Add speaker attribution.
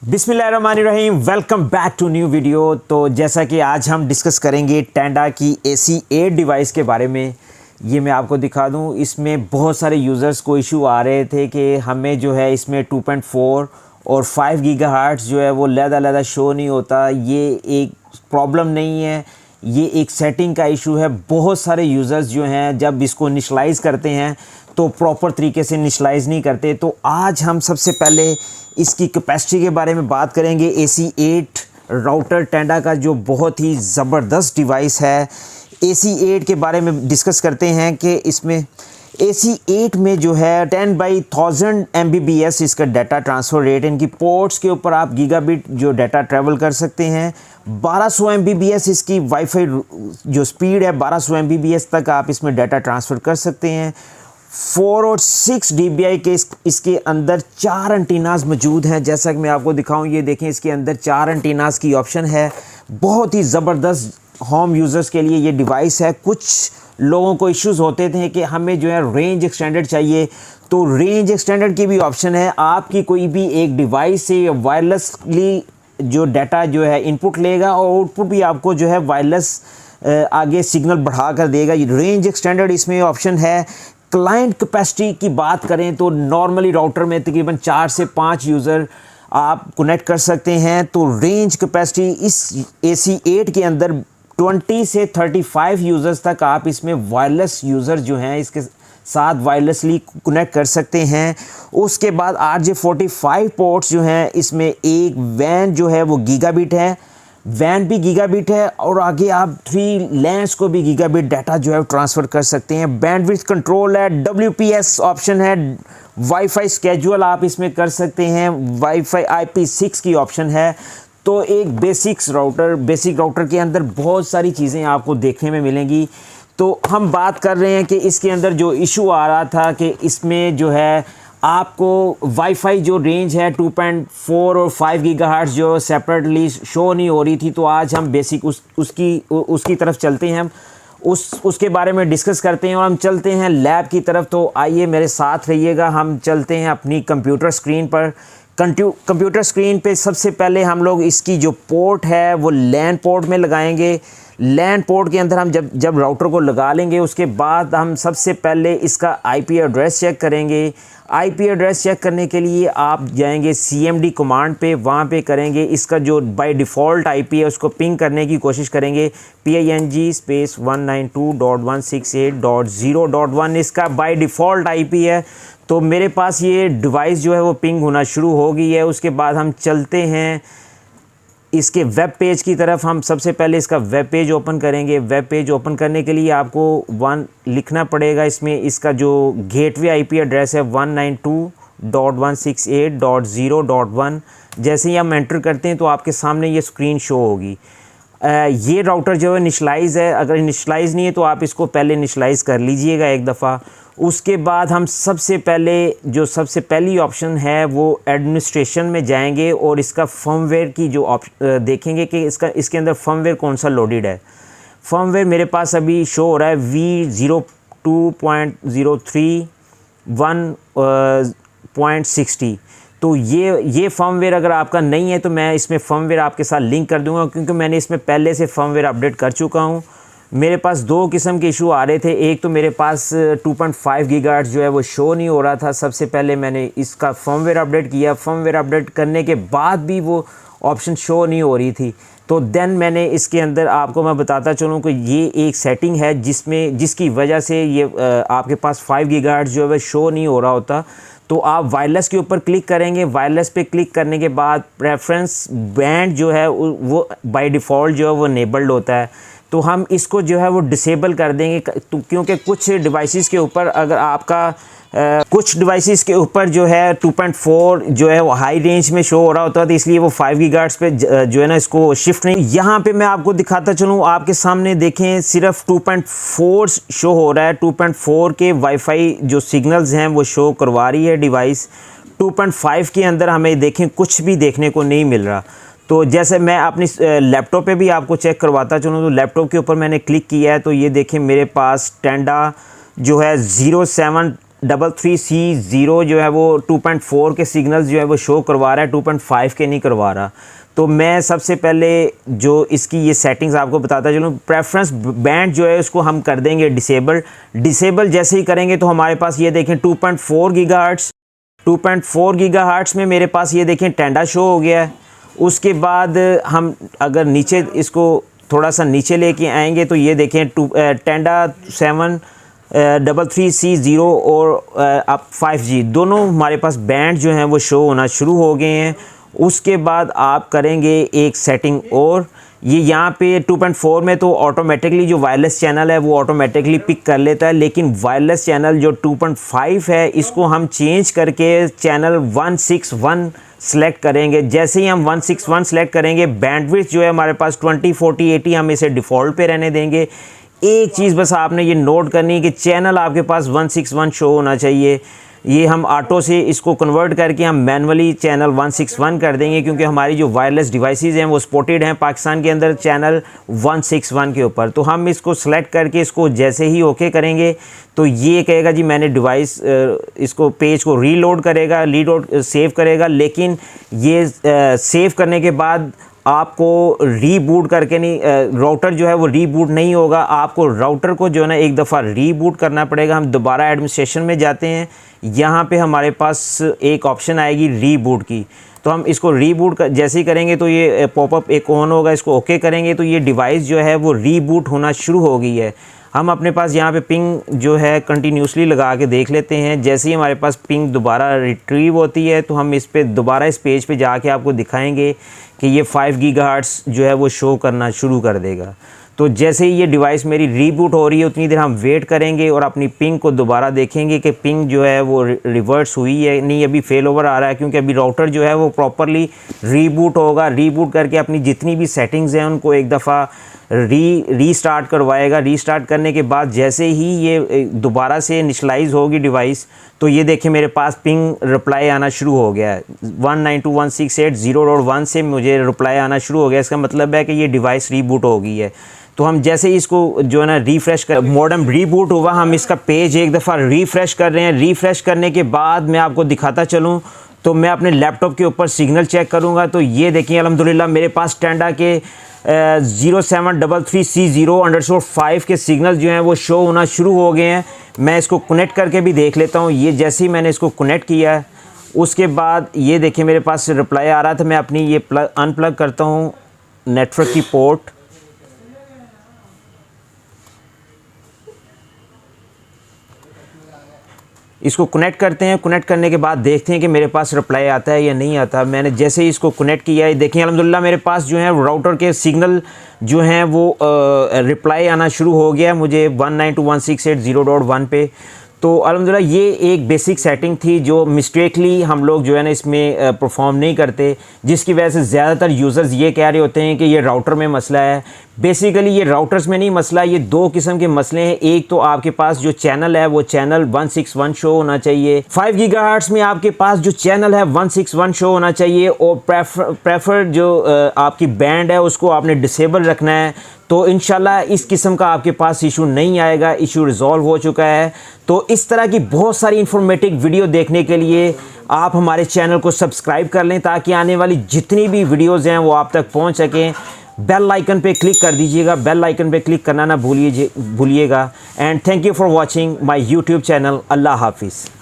Speaker 1: बिस्मिल्लाहिर्रहमानिर्रहीम, welcome back to new video. तो जैसा कि आज हम डिस्कस करेंगे टेंडा की AC8 डिवाइस के बारे में। ये मैं आपको दिखा दूं, इसमें बहुत सारे यूज़र्स को इशू आ रहे थे कि हमें जो है इसमें 2.4 और 5 गीगाहर्ट्ज़ जो है वो लैदा शो नहीं होता। ये एक प्रॉब्लम नहीं है, ये एक सेटिंग का इशू है। बहुत सारे यूज़र्स जो हैं जब इसको इनिशलाइज़ करते हैं तो प्रॉपर तरीके से इनिशलाइज़ नहीं करते। तो आज हम सबसे पहले इसकी कैपेसिटी के बारे में बात करेंगे। AC8 राउटर टेंडा का जो बहुत ही ज़बरदस्त डिवाइस है, AC8 के बारे में डिस्कस करते हैं कि इसमें AC8 में जो है 10/1000 Mbps इसका डाटा ट्रांसफ़र रेट। इनकी पोर्ट्स के ऊपर आप गीगाबिट जो डाटा ट्रैवल कर सकते हैं। 1200 Mbps इसकी वाईफाई जो स्पीड है, 1200 Mbps तक आप इसमें डाटा ट्रांसफ़र कर सकते हैं। 4 और 6 dBi के इसके अंदर 4 एंटीनाज मौजूद हैं। जैसा कि मैं आपको दिखाऊं, ये देखें, इसके अंदर 4 एंटीनाज की ऑप्शन है। बहुत ही ज़बरदस्त होम यूज़र्स के लिए ये डिवाइस है। कुछ लोगों को इश्यूज़ होते थे कि हमें जो है रेंज एक्सटेंडेड चाहिए, तो रेंज एक्सटेंडेड की भी ऑप्शन है। आपकी कोई भी एक डिवाइस से वायरलेसली जो डाटा जो है इनपुट लेगा और आउटपुट भी आपको जो है वायरलेस आगे सिग्नल बढ़ा कर देगा। रेंज एक्सटेंडेड इसमें ऑप्शन है। क्लाइंट कैपेसिटी की बात करें तो नॉर्मली राउटर में तकरीबन 4 से 5 यूज़र आप कनेक्ट कर सकते हैं। तो रेंज कैपेसिटी इस AC8 के अंदर 20 से 35 यूज़र्स तक आप इसमें वायरलेस यूज़र जो हैं इसके साथ वायरलेसली कनेक्ट कर सकते हैं। उसके बाद RJ45 पोर्ट्स जो हैं, इसमें एक वैन जो है वो गीगाबिट है, वैन भी गीगाबिट है, और आगे आप 3 लैंस को भी गीगाबिट डाटा जो है ट्रांसफ़र कर सकते हैं। बैंडविड्थ कंट्रोल है, WPS ऑप्शन है, वाईफाई स्केजुअल आप इसमें कर सकते हैं, वाईफाई IP6 की ऑप्शन है। तो एक बेसिक राउटर के अंदर बहुत सारी चीज़ें आपको देखने में मिलेंगी। तो हम बात कर रहे हैं कि इसके अंदर जो इशू आ रहा था कि इसमें जो है आपको वाईफाई जो रेंज है 2.4 और 5 गीगाहर्ट्ज़ जो सेपरेटली शो नहीं हो रही थी। तो आज हम बेसिक उसकी तरफ चलते हैं, हम उसके बारे में डिस्कस करते हैं और हम चलते हैं लैब की तरफ। तो आइए मेरे साथ रहिएगा, हम चलते हैं अपनी कंप्यूटर स्क्रीन पर। कंप्यूटर स्क्रीन पे सबसे पहले हम लोग इसकी जो पोर्ट है वो लैन पोर्ट में लगाएंगे। लैन पोर्ट के अंदर हम जब राउटर को लगा लेंगे, उसके बाद हम सबसे पहले इसका IP एड्रेस चेक करेंगे। IP एड्रेस चेक करने के लिए आप जाएंगे CMD कमांड पे, वहाँ पे करेंगे इसका जो बाय डिफ़ॉल्ट IP है उसको पिंग करने की कोशिश करेंगे। PING स्पेस 192.168.0.1 इसका बाय डिफ़ॉल्ट IP है। तो मेरे पास ये डिवाइस जो है वो पिंग होना शुरू हो गई है। उसके बाद हम चलते हैं इसके वेब पेज की तरफ। हम सबसे पहले इसका वेब पेज ओपन करेंगे। वेब पेज ओपन करने के लिए आपको 1 लिखना पड़ेगा। इसमें इसका जो गेटवे IP एड्रेस है 192.168.0.1। जैसे ही हम एंटर करते हैं तो आपके सामने ये स्क्रीन शो होगी। ये राउटर जो है इनिशलाइज़ है। अगर इनिशलाइज़ नहीं है तो आप इसको पहले इनिशलाइज़ कर लीजिएगा एक दफ़ा। उसके बाद हम सबसे पहली ऑप्शन है वो एडमिनिस्ट्रेशन में जाएंगे और इसका फर्मवेयर की जो देखेंगे कि इसके अंदर फर्मवेयर कौन सा लोडेड है। फर्मवेयर मेरे पास अभी शो हो रहा है V02.031.60। तो ये फर्मवेयर अगर आपका नहीं है तो मैं इसमें फर्मवेयर आपके साथ लिंक कर दूंगा, क्योंकि मैंने इसमें पहले से फर्मवेयर अपडेट कर चुका हूँ। मेरे पास 2 किस्म के इशू आ रहे थे। एक तो मेरे पास 2.5 गीगाहर्ट्ज़ जो है वो शो नहीं हो रहा था। सबसे पहले मैंने इसका फर्मवेयर अपडेट किया। फर्मवेयर अपडेट करने के बाद भी वो ऑप्शन शो नहीं हो रही थी। तो देन मैंने इसके अंदर आपको मैं बताता चलूँ कि ये एक सेटिंग है जिसकी वजह से ये आपके पास 5 गीगाहर्ट्ज़ जो है शो नहीं हो रहा होता। तो आप वायरलेस के ऊपर क्लिक करेंगे। वायरलेस पे क्लिक करने के बाद प्रेफरेंस बैंड जो है वो बाय डिफ़ॉल्ट जो है वो इनेबल्ड होता है। तो हम इसको जो है वो डिसेबल कर देंगे, क्योंकि कुछ डिवाइसेस के ऊपर अगर आपका कुछ डिवाइसेस के ऊपर जो है 2.4 जो है वो हाई रेंज में शो हो रहा होता है, तो इसलिए वो 5 गीगाहर्ट्ज़ पे जो है ना इसको शिफ्ट नहीं। यहाँ पे मैं आपको दिखाता चलूँ, आपके सामने देखें सिर्फ 2.4 शो हो रहा है। 2.4 के वाईफाई जो सिग्नल्स हैं वो शो करवा रही है डिवाइस। 2.5 के अंदर हमें देखें कुछ भी देखने को नहीं मिल रहा। तो जैसे मैं अपनी लैपटॉप पे भी आपको चेक करवाता चलूँ, तो लैपटॉप के ऊपर मैंने क्लिक किया है तो ये देखें मेरे पास टेंडा जो है 07 733C0 जो है वो 2.4 के सिग्नल्स जो है वो शो करवा रहा है, 2.5 के नहीं करवा रहा। तो मैं सबसे पहले जो इसकी ये सेटिंग्स आपको बताता चलूँ। प्रेफरेंस बैंड जो है उसको हम कर देंगे डिसेबल जैसे ही करेंगे तो हमारे पास ये देखें 2.4 गीगाहर्ट्ज़ 2.4 गीगाहर्ट्ज़ में मेरे पास ये देखें टेंडा शो हो गया है। उसके बाद हम अगर नीचे इसको थोड़ा सा नीचे लेके आएंगे तो ये देखें टेंडा 733C0 और अब 5G दोनों हमारे पास बैंड जो हैं वो शो होना शुरू हो गए हैं। उसके बाद आप करेंगे एक सेटिंग और ये यहाँ पे 2.4 में तो ऑटोमेटिकली जो वायरलेस चैनल है वो ऑटोमेटिकली पिक कर लेता है, लेकिन वायरलेस चैनल जो 2.5 है इसको हम चेंज करके चैनल 161 सेलेक्ट करेंगे। जैसे ही हम 161 सेलेक्ट करेंगे बैंडविड्थ जो है हमारे पास 20, 40, 80 हम इसे डिफ़ॉल्ट पे रहने देंगे। एक चीज़ बस आपने ये नोट करनी है कि चैनल आपके पास 161 शो होना चाहिए। ये हम ऑटो से इसको कन्वर्ट करके हम मैनुअली चैनल 161 कर देंगे, क्योंकि हमारी जो वायरलेस डिवाइसेस हैं वो सपोर्टेड हैं पाकिस्तान के अंदर चैनल 161 के ऊपर। तो हम इसको सेलेक्ट करके इसको जैसे ही ओके करेंगे तो ये कहेगा जी मैंने डिवाइस इसको पेज को रीलोड करेगा, सेव करेगा। लेकिन ये सेव करने के बाद आपको रीबूट करके नहीं, राउटर जो है वो रीबूट नहीं होगा। आपको राउटर को जो है ना एक दफ़ा रीबूट करना पड़ेगा। हम दोबारा एडमिनिस्ट्रेशन में जाते हैं, यहाँ पे हमारे पास एक ऑप्शन आएगी रीबूट की। तो हम इसको रीबूट जैसे ही करेंगे तो ये पॉपअप एक ऑन होगा, इसको ओके करेंगे तो ये डिवाइस जो है वो रीबूट होना शुरू हो गई है। हम अपने पास यहाँ पे पिंग जो है कंटिन्यूसली लगा के देख लेते हैं। जैसे ही हमारे पास पिंग दोबारा रिट्रीव होती है तो हम इस पे दोबारा इस पेज पे जाके आपको दिखाएंगे कि ये 5 गीगाहर्ट्ज़ जो है वो शो करना शुरू कर देगा। तो जैसे ही ये डिवाइस मेरी रीबूट हो रही है उतनी देर हम वेट करेंगे और अपनी पिंग को दोबारा देखेंगे कि पिंग जो है वो रिवर्स हुई है नहीं, अभी फेल ओवर आ रहा है, क्योंकि अभी राउटर जो है वो प्रॉपरली रीबूट होगा। रीबूट करके अपनी जितनी भी सेटिंग्स हैं उनको एक दफ़ा रीस्टार्ट करवाएगा। रीस्टार्ट करने के बाद जैसे ही ये दोबारा से इनिशलाइज होगी डिवाइस तो ये देखिए मेरे पास पिंग रिप्लाई आना शुरू हो गया है। 192.168.0.1 से मुझे रिप्लाई आना शुरू हो गया। इसका मतलब है कि ये डिवाइस रीबूट हो गई है। तो हम जैसे ही इसको जो है ना रिफ़्रेश कर, मॉडेम रीबूट हुआ, हम इसका पेज एक दफ़ा रिफ़्रेश कर रहे हैं। रिफ़्रेश करने के बाद मैं आपको दिखाता चलूँ तो मैं अपने लैपटॉप के ऊपर सिग्नल चेक करूँगा तो ये देखिए अल्हम्दुलिल्लाह मेरे पास टेंडा के 0733C0_5 के सिग्नल जो हैं वो शो होना शुरू हो गए हैं। मैं इसको कनेक्ट करके भी देख लेता हूँ। ये जैसे ही मैंने इसको कनेक्ट किया है उसके बाद ये देखिए मेरे पास रिप्लाई आ रहा था। मैं अपनी ये अनप्लग करता हूँ नेटवर्क की पोर्ट। इसको कनेक्ट करते हैं। कनेक्ट करने के बाद देखते हैं कि मेरे पास रिप्लाई आता है या नहीं आता। मैंने जैसे ही इसको कनेक्ट किया है देखिए अल्हम्दुलिल्लाह मेरे पास जो है राउटर के सिग्नल जो हैं वो रिप्लाई आना शुरू हो गया मुझे 192.168.0.1 पे। तो अल्हम्दुलिल्लाह ये एक बेसिक सेटिंग थी जो मिस्टेकली हम लोग जो है ना इसमें परफॉर्म नहीं करते, जिसकी वजह से ज़्यादातर यूज़र्स ये कह रहे होते हैं कि ये राउटर में मसला है। बेसिकली ये राउटर्स में नहीं मसला, ये दो किस्म के मसले हैं। एक तो आपके पास जो चैनल है वो चैनल 161 शो होना चाहिए। 5 गीगाहर्ट्ज़ में आपके पास जो चैनल है 161 शो होना चाहिए और प्रेफर जो आपकी बैंड है उसको आपने डिसेबल रखना है। तो इंशाल्लाह इस किस्म का आपके पास इशू नहीं आएगा, इशू रिजॉल्व हो चुका है। तो इस तरह की बहुत सारी इंफॉर्मेटिव वीडियो देखने के लिए आप हमारे चैनल को सब्सक्राइब कर लें ताकि आने वाली जितनी भी वीडियोज़ हैं वो आप तक पहुंच सकें। बेल आइकन पे क्लिक कर दीजिएगा, बेल आइकन पे क्लिक करना ना भूलिएगा। And thank you for watching my YouTube channel. अल्लाह हाफिज़।